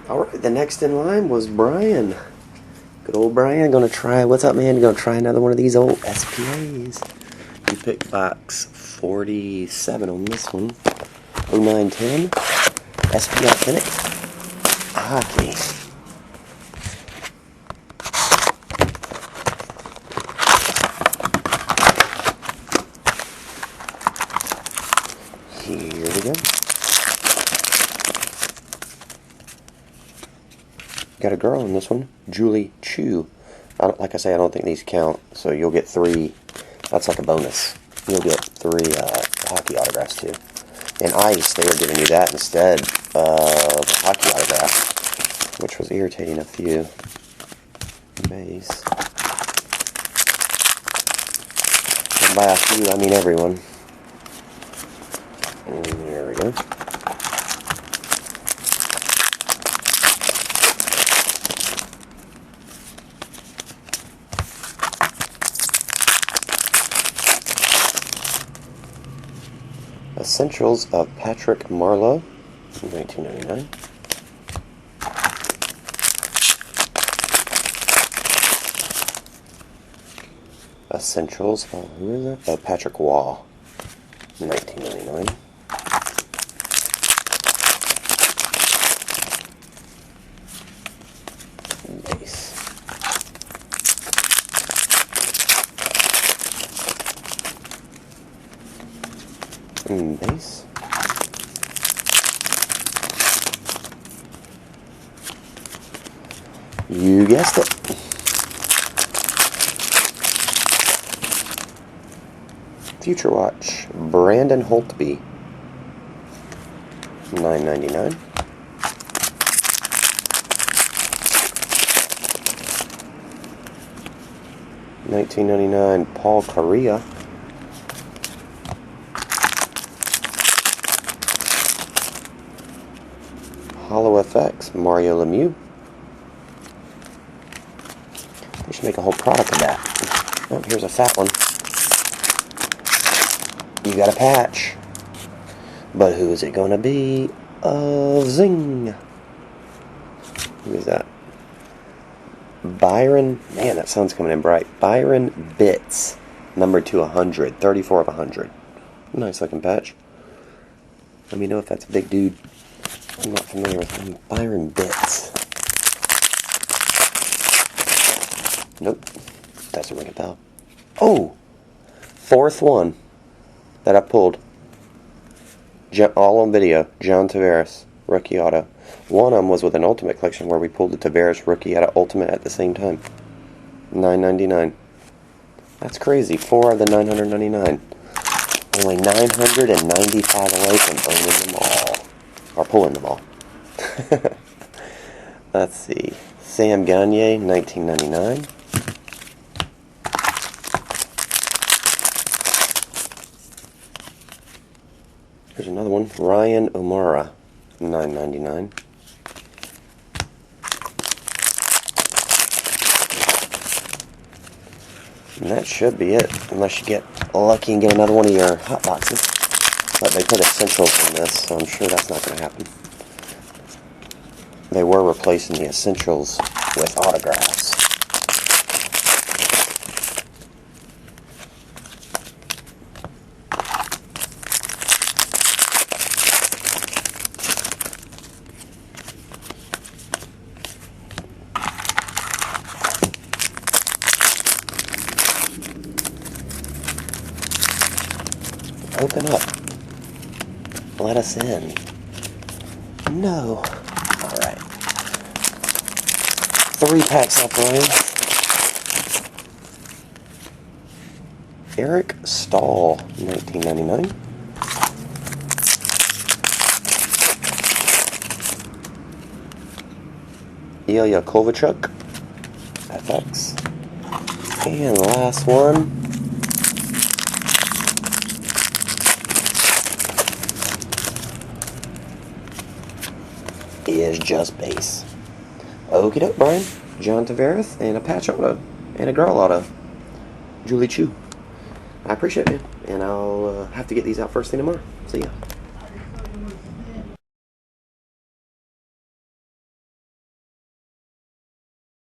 Alright, the next in line was Brian. Good old Brian. Gonna try, what's up, man? Gonna try another one of these old SPAs. You picked box 47 on this one. 0910. SP Authentic. Hockey. Here we go. Got a girl in this one, Julie Chu. Like I say, I don't think these count, so you'll get 3. That's like a bonus. You'll get 3 hockey autographs too. In ice, they were giving you that instead of hockey autograph, which was irritating a few. Base. And by a few, I mean everyone. And there we go. Essentials of Patrick Marleau, 1999. Essentials of, who is that? Of Patrick Waugh, 1999. Base. Base. You guessed it. Future Watch, Brandon Holtby, $9.99. $19.99 Paul Kariya. Hollow FX, Mario Lemieux. We should make a whole product of that. Oh, here's a fat one. You got a patch. But who is it going to be? Zing. Who is that? Byron. Man, that sun's coming in bright. Byron Bits. Number 200. 34 of 100. Nice looking patch. Let me know if that's a big dude. I'm not familiar with him. Byron Bits. Nope. Doesn't ring a bell. Oh! 4th one that I pulled. All on video. John Tavares. Rookie auto. One of them was with an Ultimate Collection where we pulled the Tavares Rookie out of Ultimate at the same time. $9.99. That's crazy. 4 of the 999. Only 995 away from owning them all. Or pulling them all. Let's see. Sam Gagner, 1999. Here's another one. Ryan O'Mara, $9.99. And that should be it, unless you get lucky and get another one of your hot boxes. But they put essentials in this, so I'm sure that's not going to happen. They were replacing the essentials with autographs. Open up. Let us in. No. Alright. 3 packs up, Ryan. Eric Stahl, 1999. Ilya Kovalchuk, FX. And last one. Is just base. Okie doke, Brian. John Tavares and a patch auto and a girl auto. Julie Chu. I appreciate it, man. And I'll have to get these out first thing tomorrow. See ya.